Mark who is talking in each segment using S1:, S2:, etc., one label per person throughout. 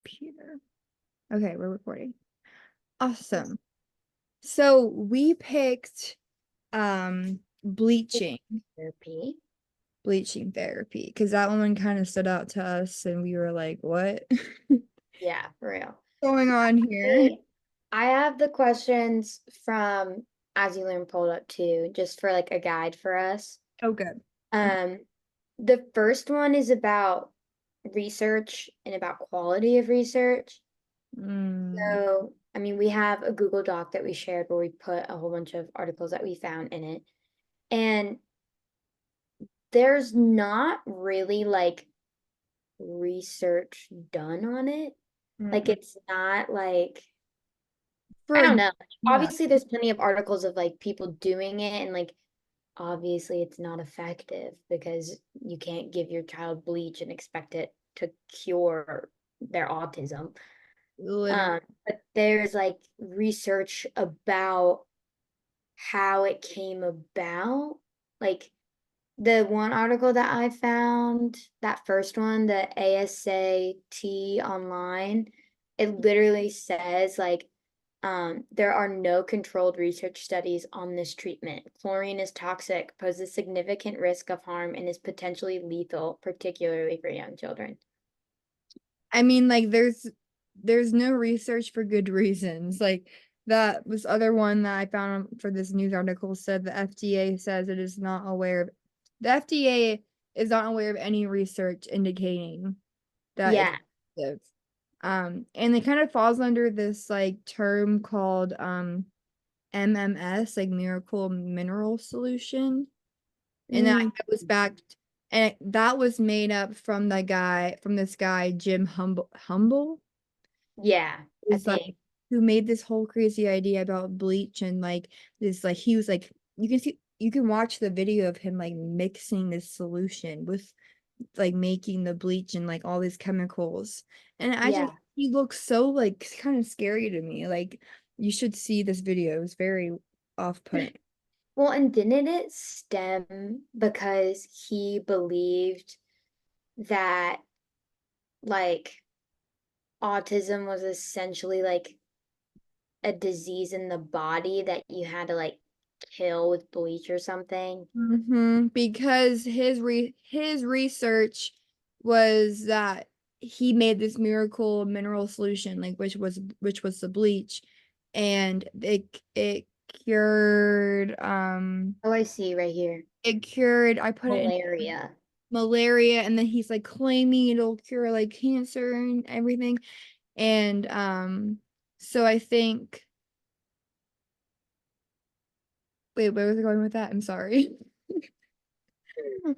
S1: computer. Okay, we're recording. Awesome. So we picked bleaching
S2: Therapy.
S1: bleaching therapy because that one kind of stood out to us and we were like, what
S2: Yeah, for real.
S1: going on here?
S2: I I have the questions from As You Learn pulled up too, just for like a guide for us.
S1: Oh, good. Okay.
S2: Um, the first one is about research and about quality of research.
S1: Mm,
S2: So, I mean, we have a Google Doc that we shared where we put a whole bunch of articles that we found in it. And there's not really like research done on it. Like
S1: mm-mm.
S2: it's not like
S1: For
S2: I
S1: like,
S2: don't know.
S1: yeah,
S2: Obviously, there's plenty of articles of like people doing it, and like obviously it's not effective because you can't give your child bleach and expect it to cure their autism.
S1: literally.
S2: But there's like research about how it came about. Like the one article that I found, that first one, the ASAT online, it literally says like there are no controlled research studies on this treatment. Chlorine is toxic, poses significant risk of harm, and is potentially lethal, particularly for young children.
S1: I mean, like, there's no research for good reasons. Like that was other one that I found for this news article said the FDA says it is not aware of the FDA is not aware of any research indicating that it's
S2: Yeah,
S1: effective. And it kind of falls under this like term called MMS, like miracle mineral solution. And that
S2: mm,
S1: was backed and that was made up from this guy, Jim Humble
S2: yeah, I
S1: is like
S2: think.
S1: who made this whole crazy idea about bleach and like this like he was like you can watch the video of him like mixing this solution with like making the bleach and like all these chemicals. And I just
S2: Yeah.
S1: he looks so like kind of scary to me. Like you should see this video. It's very off-putting.
S2: Well, and didn't it stem because he believed that like autism was essentially like a disease in the body that you had to like kill with bleach or something?
S1: Because his research was that he made this miracle mineral solution, like which was the bleach, and it cured
S2: Oh, I see right here.
S1: it cured I put it in
S2: Malaria.
S1: malaria, and then he's like claiming it'll cure like cancer and everything, and so I think wait, where was I going with that? I'm sorry.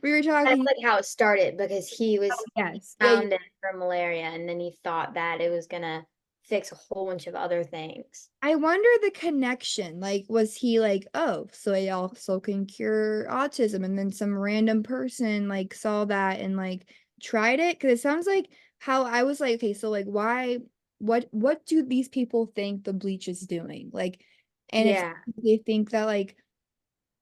S1: We were
S2: That's
S1: talking.
S2: like how it started because he
S1: Yes. Yeah,
S2: found it for malaria and then he thought that it was gonna fix a whole bunch of other things.
S1: I wonder the connection. Like, was he like, oh, so it also can cure autism? And then some random person like saw that and like tried it? Because it sounds like how I was like, okay, so like, why, what do these people think the bleach is doing? Like, and it's
S2: Yeah.
S1: they think that like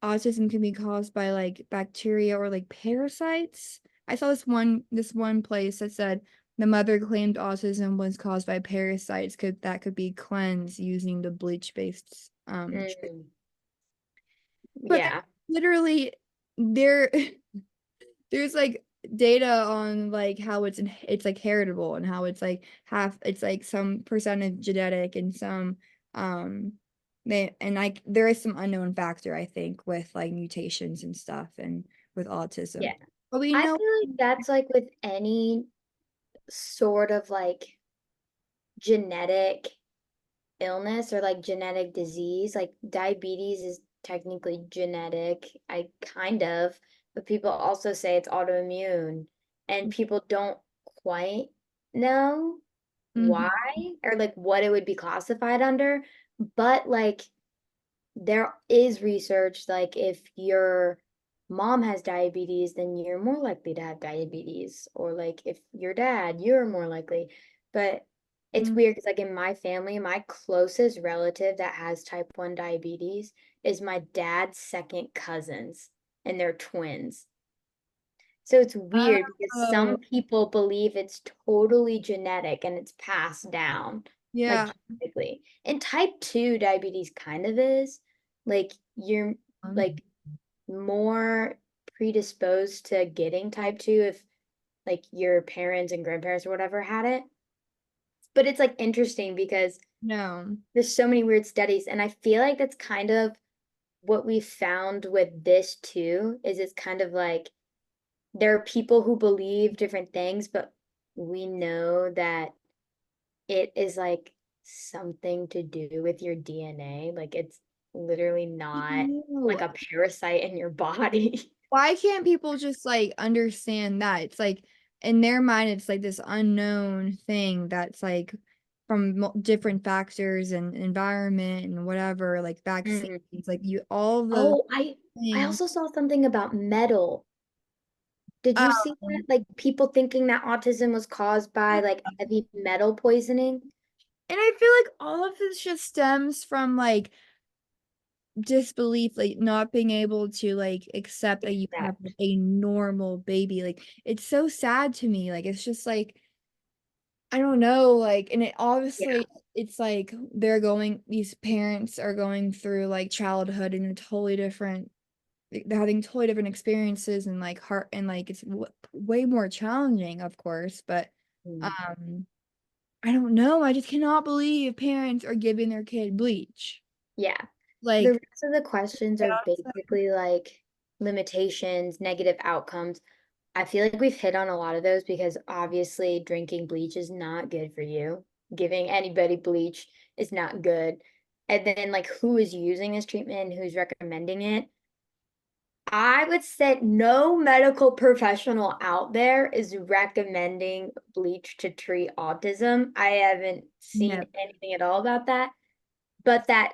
S1: autism can be caused by like bacteria or like parasites. I saw this one place that said the mother claimed autism was caused by parasites could be cleansed using the bleach-based
S2: Mm,
S1: but
S2: yeah.
S1: literally there there's like data on like how it's like heritable and how it's like half it's like some percentage genetic and some they and like there is some unknown factor I think with like mutations and stuff and with autism.
S2: Yeah.
S1: But we
S2: I
S1: know
S2: feel like that's like with any sort of like genetic illness or like genetic disease. Like diabetes is technically genetic, I kind of, but people also say it's autoimmune, and people don't quite know why
S1: Mhm.
S2: or like what it would be classified under. But like there is research like if your mom has diabetes, then you're more likely to have diabetes, or like if your dad, you're more likely. But it's
S1: Mhm.
S2: weird because like in my family, my closest relative that has type 1 diabetes is my dad's second cousins, and they're twins. So it's weird because
S1: Oh,
S2: some people believe it's totally genetic and it's passed down, like
S1: yeah.
S2: genetically. And type 2 diabetes kind of is. Like you're like more predisposed to getting type 2 if like your parents and grandparents or whatever had it. But it's like interesting because
S1: No.
S2: there's so many weird studies, and I feel like that's kind of what we found with this too, is it's kind of like there are people who believe different things, but we know that it is like something to do with your DNA. Like it's literally not
S1: Ew.
S2: like a parasite in your body.
S1: Why can't people just like understand that? It's like in their mind, it's like this unknown thing that's like from different factors and environment and whatever, like vaccines,
S2: Mhm.
S1: like you all those
S2: Oh, I
S1: things.
S2: also saw something about metal. Did you see that?
S1: Um,
S2: Like people thinking that autism was caused by like heavy metal poisoning?
S1: and I feel like all of this just stems from like disbelief, like not being able to like accept that you have
S2: Exact.
S1: a normal baby. Like it's so sad to me. Like it's just like I don't know, like, and it
S2: Yeah.
S1: obviously it's like these parents are going through like childhood in a totally different, they're having totally different experiences and like heart and like it's w way more challenging, of course, but
S2: Mm.
S1: um, I don't know. I just cannot believe parents are giving their kid bleach.
S2: Yeah. The
S1: Like,
S2: rest of the questions are basically like limitations, negative outcomes. I feel like we've hit on a lot of those because obviously drinking bleach is not good for you. Giving anybody bleach is not good. And then like who is using this treatment and who's recommending it? I would say no medical professional out there is recommending bleach to treat autism. I haven't seen
S1: no.
S2: anything at all about that. But that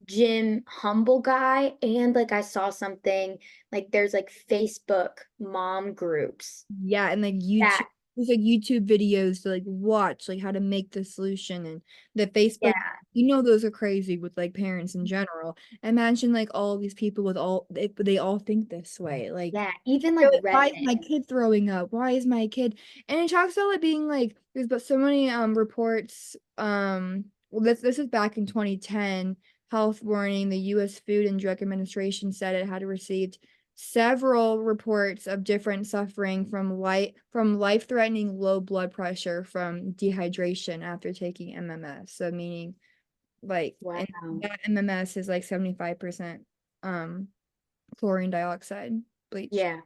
S2: Jim Humble guy, and like I saw something like there's like Facebook mom groups
S1: Yeah, and like
S2: that,
S1: there's like YouTube videos to like watch like how to make the solution and the Facebook,
S2: yeah,
S1: those are crazy with like parents in general. Imagine like all these people with they all think this way. Like
S2: yeah, even like
S1: they're like, why is
S2: Reddit.
S1: my kid throwing up? Why is my kid? And it talks about it being like there's but so many reports. Well, this is back in 2010. Health warning: the U.S. Food and Drug Administration said it had received several reports of different suffering from life-threatening low blood pressure from dehydration after taking MMS. So meaning like and
S2: Wow.
S1: that MMS is like 75% um chlorine dioxide bleach.
S2: Yeah.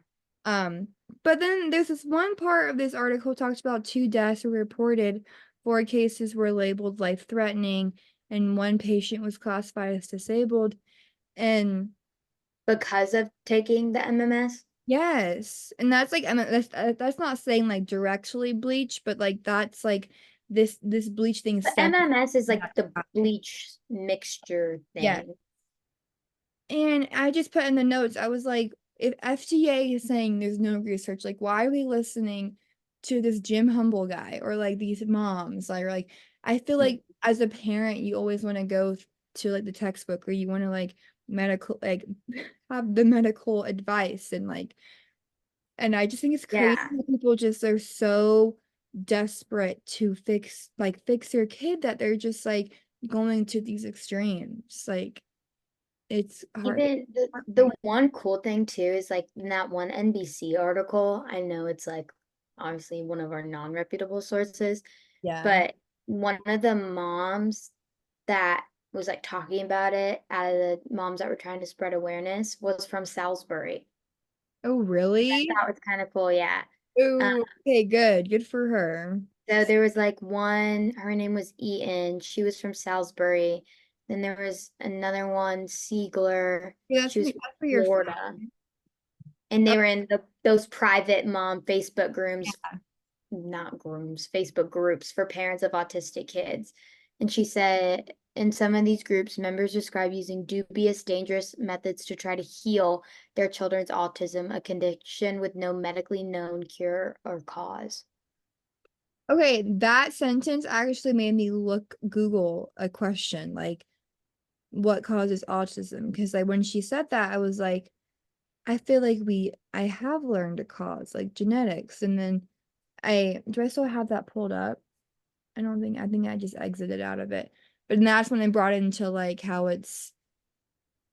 S1: Um, but then there's this one part of this article talks about 2 deaths were reported. 4 cases were labeled life-threatening, and 1 patient was classified as disabled. And
S2: Because of taking the MMS.
S1: yes, and that's like, I mean, that's not saying like directly bleach, but like that's like this bleach thing
S2: The
S1: stems
S2: MMS is
S1: from
S2: like
S1: that
S2: the
S1: happening.
S2: bleach mixture
S1: Yeah.
S2: thing.
S1: And I just put in the notes, I was like, if FDA is saying there's no research, like why are we listening to this Jim Humble guy or like these moms? Like I feel like as a parent, you always want to go to like the textbook or you want to like medical like have the medical advice and I just think it's crazy
S2: Yeah.
S1: that people just are so desperate to fix their kid that they're just like going to these extremes. Like it's hard.
S2: Even the one cool thing too is like in that one NBC article, I know it's like obviously one of our non-reputable sources,
S1: Yeah.
S2: but one of the moms that was like talking about it out of the moms that were trying to spread awareness was from Salisbury.
S1: Oh,
S2: That
S1: really?
S2: was kind of cool, yeah. Um,
S1: Oh, okay, good. Good for her.
S2: so there was like one, her name was Eaton. She was from Salisbury. Then there was another one, Siegler.
S1: Yeah,
S2: She was from
S1: that's for your
S2: Florida. And
S1: oh,
S2: they were in those private mom Facebook groups, not grooms, Facebook groups for parents of autistic kids. And she said, in some of these groups, members describe using dubious, dangerous methods to try to heal their children's autism, a condition with no medically known cure or cause.
S1: okay. That sentence actually made me Google a question like what causes autism? Because like when she said that, I was like, I feel like I have learned a cause, like genetics, and then do I still have that pulled up? I think I just exited out of it. But then that's when I brought into like how it's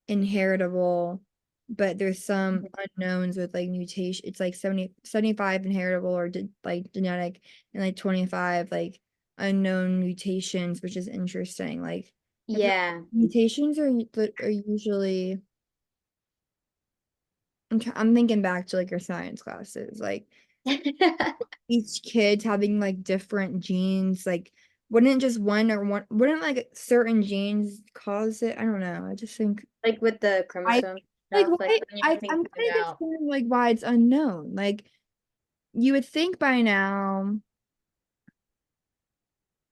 S1: inheritable, but there's some unknowns with like mutation. It's like 75 inheritable or like genetic, and like 25 like unknown mutations, which is interesting. Like I feel
S2: Yeah.
S1: like mutations are usually I'm thinking back to like your science classes, like each kid's having like different genes, like wouldn't just one wouldn't like certain genes cause it? I don't know. I just think
S2: Like with the
S1: I
S2: chromosome
S1: like
S2: stuff, like
S1: why
S2: when you're
S1: I'm
S2: thinking
S1: kind of
S2: about,
S1: concerned like why it's unknown. Like you would think by now,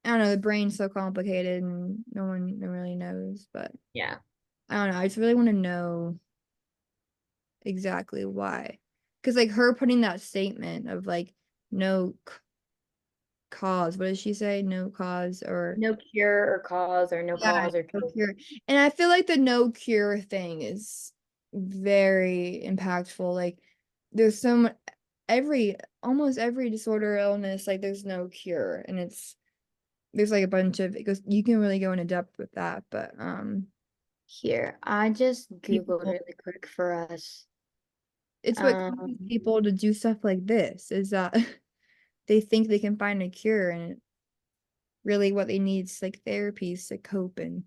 S1: I don't know, the brain's so complicated and no one really knows, but
S2: yeah,
S1: I don't know. I just really want to know exactly why. Because like her putting that statement of like no cause, what did she say? No cause or
S2: no cure or cause or no
S1: yeah,
S2: cause or
S1: no
S2: cure.
S1: cure. And I feel like the no cure thing is very impactful. Like there's so much almost every disorder or illness, like there's no cure. And there's like a bunch of because you can really go into depth with that, but
S2: Here, I just Googled
S1: people
S2: really quick for us.
S1: it's what causes
S2: Um,
S1: people to do stuff like this is that they think they can find a cure and really what they need is like therapies to cope and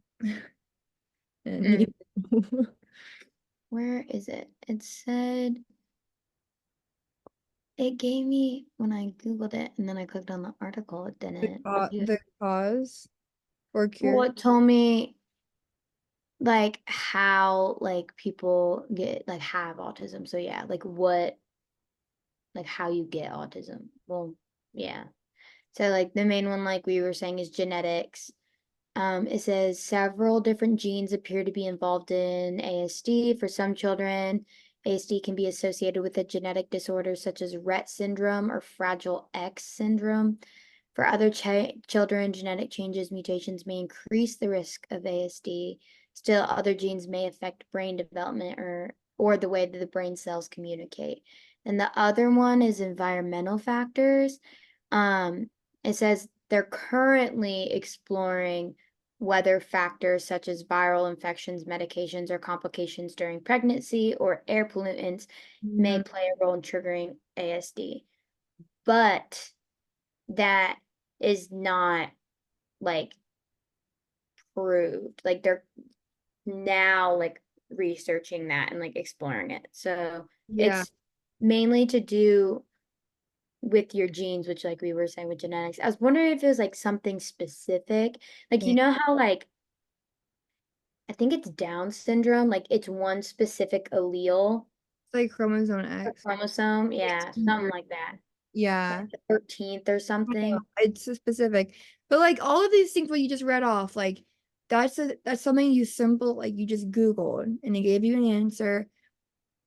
S2: mm,
S1: you
S2: where is it? It said it gave me when I Googled it and then I clicked on the article, it didn't. Yeah.
S1: the cause or
S2: Well,
S1: cure.
S2: it told me like how like people get like have autism. So yeah, like what like how you get autism. Well, yeah. So like the main one like we were saying is genetics. It says several different genes appear to be involved in ASD. For some children, ASD can be associated with a genetic disorder such as Rett syndrome or Fragile X syndrome. For other children, genetic changes, mutations may increase the risk of ASD. Still, other genes may affect brain development or the way that the brain cells communicate. And the other one is environmental factors. Um, it says they're currently exploring whether factors such as viral infections, medications, or complications during pregnancy or air pollutants may
S1: Mm,
S2: play a role in triggering ASD. But that is not like proved. Like they're now like researching that and like exploring it. So
S1: yeah,
S2: it's mainly to do with your genes, which like we were saying with genetics. I was wondering if it was like something specific. Like you
S1: it's
S2: know how like I think it's Down syndrome, like it's one specific allele
S1: like chromosome
S2: or
S1: X.
S2: chromosome. Yeah, something like that.
S1: Yeah,
S2: Like the 13th or
S1: I know,
S2: something.
S1: it's so specific. But like all of these things what you just read off, like that's something you simple like you just Googled and it gave you an answer.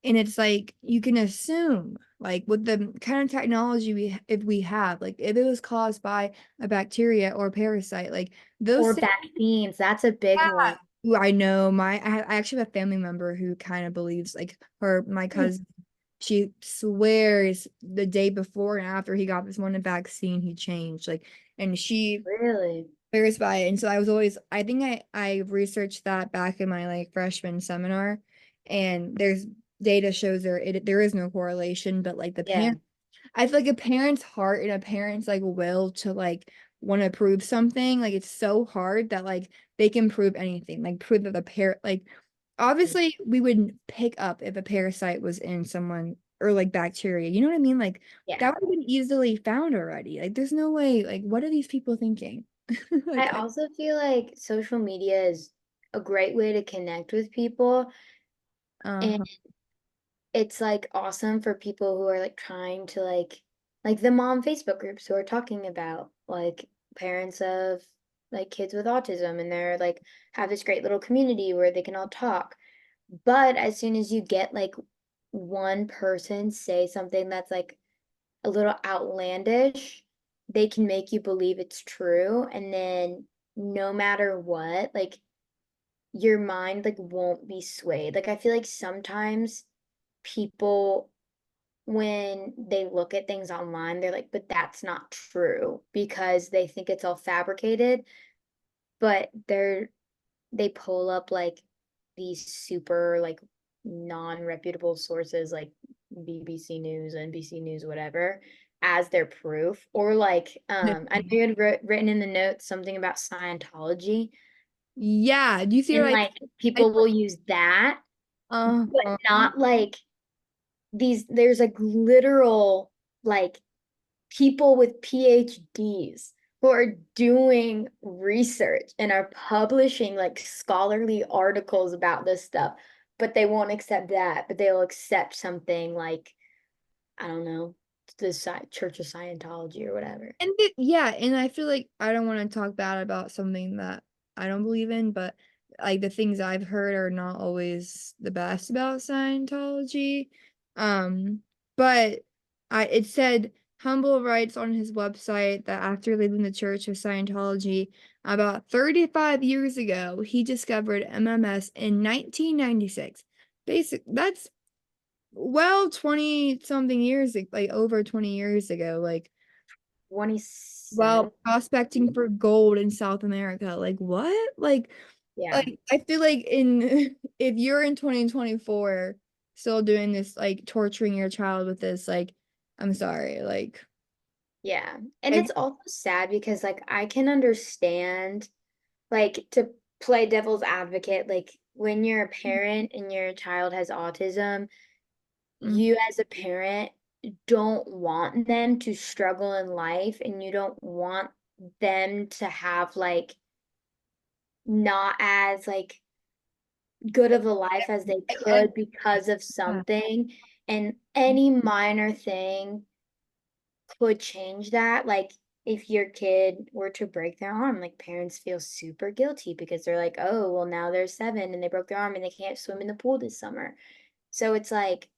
S1: And it's like you can assume, like with the kind of technology if we have, like if it was caused by a bacteria or a parasite, like those
S2: Or
S1: things.
S2: vaccines. That's a big one.
S1: Ooh, I know I actually have a family member who kind of believes like my
S2: Mm,
S1: cousin, she swears the day before and after he got this one vaccine, he changed. Like, and she
S2: really?
S1: swears by it. And so I think I researched that back in my like freshman seminar, and there's data shows there is no correlation, but like the
S2: Yeah.
S1: parent I feel like a parent's heart and a parent's like will to like want to prove something, like it's so hard that like they can prove anything, like prove that the parent like
S2: Mm,
S1: obviously we would pick up if a parasite was in someone or like bacteria. You know what I mean? Like
S2: yeah.
S1: that would have been easily found already. Like there's no way, like what are these people thinking?
S2: I
S1: Like
S2: also feel like social media is a great way to connect with people. And
S1: uh-huh.
S2: it's like awesome for people who are like trying to like the mom Facebook groups who are talking about like parents of like kids with autism and they're like have this great little community where they can all talk. But as soon as you get like one person say something that's like a little outlandish, they can make you believe it's true. And then no matter what, like your mind like won't be swayed. Like I feel like sometimes people, when they look at things online, they're like, but that's not true because they think it's all fabricated. But they pull up like these super like non-reputable sources like BBC News, NBC News, whatever, as their proof. Or like I know you had written in the notes something about Scientology,
S1: Yeah, do you see what
S2: and like
S1: I
S2: people will use that, but
S1: uh-huh.
S2: not like these. There's like literal like people with PhDs who are doing research and are publishing like scholarly articles about this stuff, but they won't accept that, but they'll accept something like, I don't know, the Church of Scientology or whatever.
S1: And yeah, and I feel like I don't want to talk bad about something that I don't believe in, but like the things I've heard are not always the best about Scientology. Um, but it said Humble writes on his website that after leaving the Church of Scientology about 35 years ago, he discovered MMS in 1996. That's well 20 something years, like over 20 years ago, like while
S2: 27.
S1: prospecting for gold in South America. Like what?
S2: Yeah.
S1: Like I feel like in if you're in 2024 still doing this, like torturing your child with this, like I'm sorry.
S2: Yeah. And
S1: Like
S2: it's also sad because like I can understand, like, to play devil's advocate, like when you're a parent and your child has autism,
S1: mm,
S2: you as a parent don't want them to struggle in life, and you don't want them to have like not as like good of a life as they
S1: I
S2: could because of
S1: yeah,
S2: something, and any minor thing could change that. Like if your kid were to break their arm, like parents feel super guilty because they're like, oh well, now they're 7 and they broke their arm and they can't swim in the pool this summer. So it's like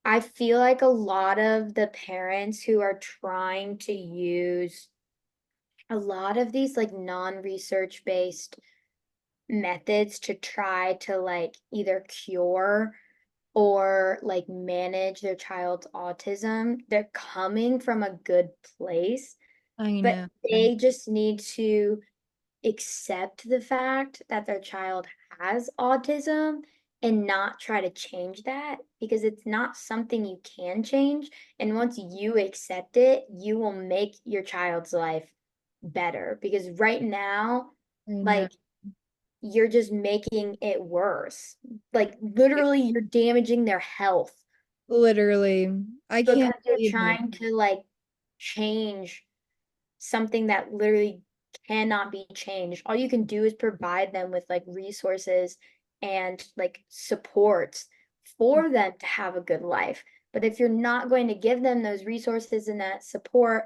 S2: I feel like a lot of the parents who are trying to use a lot of these like non-research based methods to try to like either cure or like manage their child's autism, they're coming from a good place,
S1: I
S2: but
S1: know.
S2: they just need to accept the fact that their child has autism and not try to change that, because it's not something you can change. And once you accept it, you will make your child's life better, because right now,
S1: I know.
S2: like, you're just making it worse. Like literally you're damaging their health
S1: Literally. I
S2: because
S1: can't
S2: you're
S1: believe it.
S2: trying to like change something that literally cannot be changed. All you can do is provide them with like resources and like supports for them to have a good life. But if you're not going to give them those resources and that support,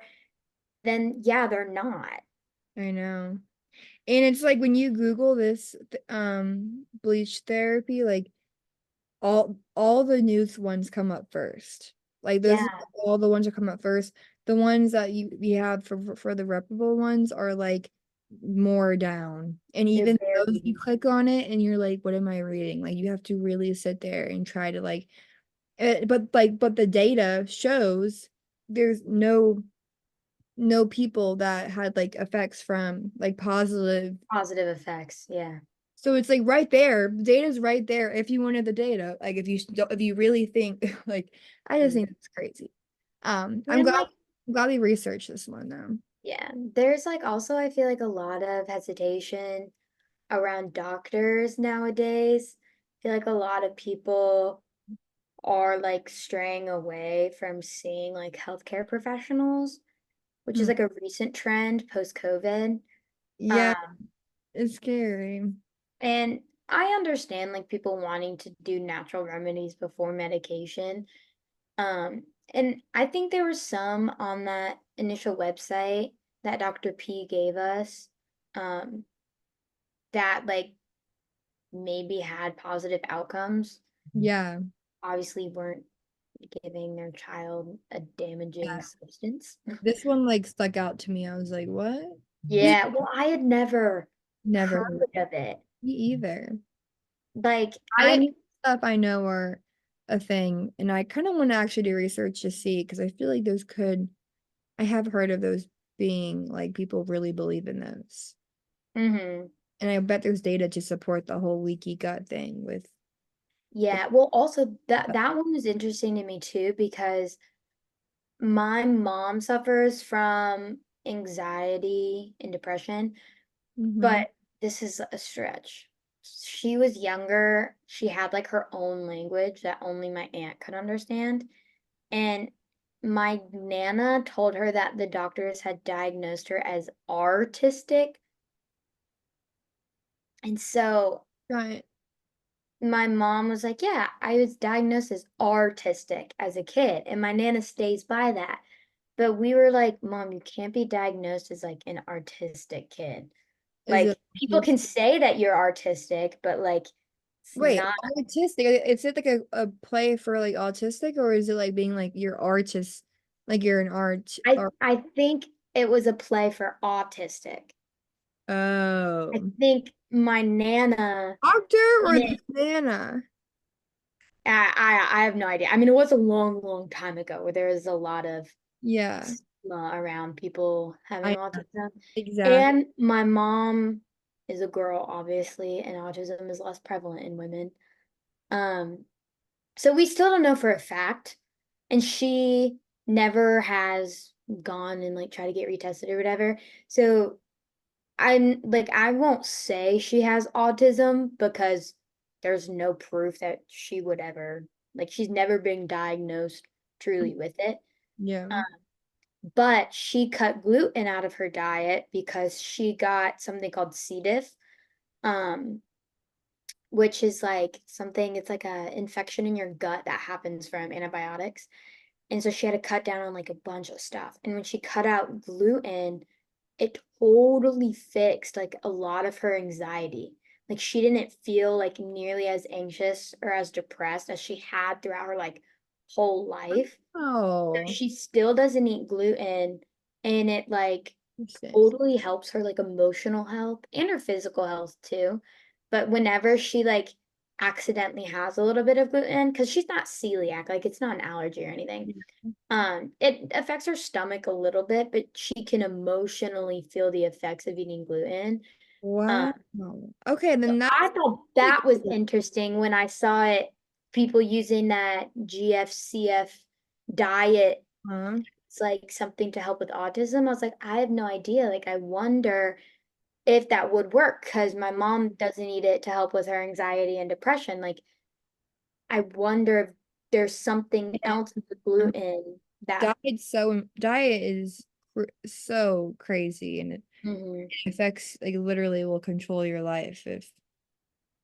S2: then yeah, they're not.
S1: I know. And it's like when you Google this bleach therapy, like all the news ones come up first. Like those are
S2: Yeah,
S1: all the ones that come up first. The ones that you have for the reputable ones are like more down. And
S2: they're
S1: even those you
S2: very
S1: click on it and you're like, what am I reading? Like you have to really sit there and try to like but the data shows there's no people that had like effects from like positive.
S2: positive effects. Yeah.
S1: So it's like right there, the data's right there if you wanted the data. Like if you really think like I just think
S2: Mhm.
S1: it's crazy.
S2: And like,
S1: I'm glad we researched this one though.
S2: yeah, there's like also, I feel like a lot of hesitation around doctors nowadays. I feel like a lot of people are like straying away from seeing like healthcare professionals, which is
S1: Mm.
S2: like a recent trend post COVID.
S1: Yeah,
S2: Um,
S1: it's scary.
S2: and I understand like people wanting to do natural remedies before medication. Um, and I think there were some on that initial website that Dr. P gave us, um, that like maybe had positive outcomes.
S1: Yeah.
S2: Obviously, weren't giving their child a damaging
S1: Yeah.
S2: substance.
S1: This one like stuck out to me. I was like, what?
S2: Yeah, well, I had never
S1: Never
S2: heard
S1: heard.
S2: of it.
S1: Me either.
S2: Like, I
S1: I
S2: knew,
S1: stuff I know are a thing, and I kind of want to actually do research to see because I feel like those could. I have heard of those being like people really believe in those,
S2: Mm-hmm.
S1: and I bet there's data to support the whole leaky gut thing with
S2: Yeah. Well, also that
S1: that.
S2: that one was interesting to me too because my mom suffers from anxiety and depression,
S1: Mm-hmm.
S2: but this is a stretch. She was younger. She had like her own language that only my aunt could understand. And my nana told her that the doctors had diagnosed her as artistic. And so
S1: Right.
S2: my mom was like, yeah, I was diagnosed as artistic as a kid. And my nana stays by that. But we were like, Mom, you can't be diagnosed as like an artistic kid.
S1: Is
S2: Like
S1: it
S2: people
S1: just
S2: can say that you're artistic, but like it's
S1: wait,
S2: not.
S1: autistic? Is it like a play for like autistic, or is it like being like you're artist, like you're an
S2: I
S1: art?
S2: I think it was a play for autistic. I
S1: Oh,
S2: think my nana
S1: doctor
S2: in
S1: or the
S2: it.
S1: Nana?
S2: I have no idea. I mean, it was a long, long time ago where there was a lot of
S1: Yeah,
S2: stigma around people having
S1: I
S2: autism.
S1: exactly.
S2: And my mom is a girl, obviously, and autism is less prevalent in women. Um, so we still don't know for a fact. And she never has gone and like tried to get retested or whatever. So I won't say she has autism because there's no proof that she would ever like she's never been diagnosed truly with it.
S1: Yeah.
S2: But she cut gluten out of her diet because she got something called C. diff, um, which is like something, it's like a infection in your gut that happens from antibiotics. And so she had to cut down on like a bunch of stuff. And when she cut out gluten, it totally fixed like a lot of her anxiety. Like she didn't feel like nearly as anxious or as depressed as she had throughout her like whole life. So
S1: Oh,
S2: she still doesn't eat gluten and it like
S1: interesting.
S2: totally helps her like emotional health and her physical health too. But whenever she like accidentally has a little bit of gluten, because she's not celiac, like it's not an allergy or anything. It affects her stomach a little bit, but she can emotionally feel the effects of eating gluten. Um,
S1: Wow. Okay,
S2: so
S1: then
S2: I
S1: that's
S2: thought
S1: pretty
S2: that was
S1: cool.
S2: interesting when I saw it, people using that GFCF diet.
S1: Huh?
S2: It's like something to help with autism. I was like, I have no idea. Like, I wonder if that would work because my mom doesn't eat it to help with her anxiety and depression. Like, I wonder if there's something
S1: Yeah.
S2: else in the gluten that.
S1: Diet is so crazy, and it
S2: Mhm.
S1: affects like literally will control your life if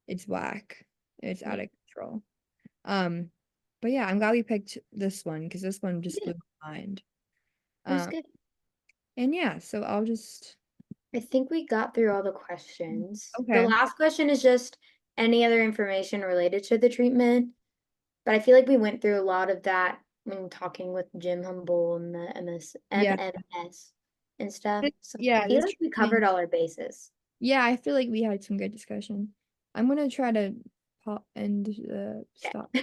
S1: it's whack. It's
S2: Yeah,
S1: out of control. Um, but yeah, I'm glad we picked this one because this one just
S2: yeah,
S1: blew my mind.
S2: it was
S1: Um,
S2: good.
S1: and yeah, so I'll just
S2: I think we got through all the questions. The
S1: okay.
S2: last question is just any other information related to the treatment, but I feel like we went through a lot of that when talking with Jim Humble and the
S1: Yeah.
S2: MS and stuff. So I
S1: Yeah,
S2: feel
S1: this
S2: like we
S1: treatment.
S2: covered all our bases.
S1: Yeah, I feel like we had some good discussion. I'm gonna try to pop and stop.
S2: Yeah.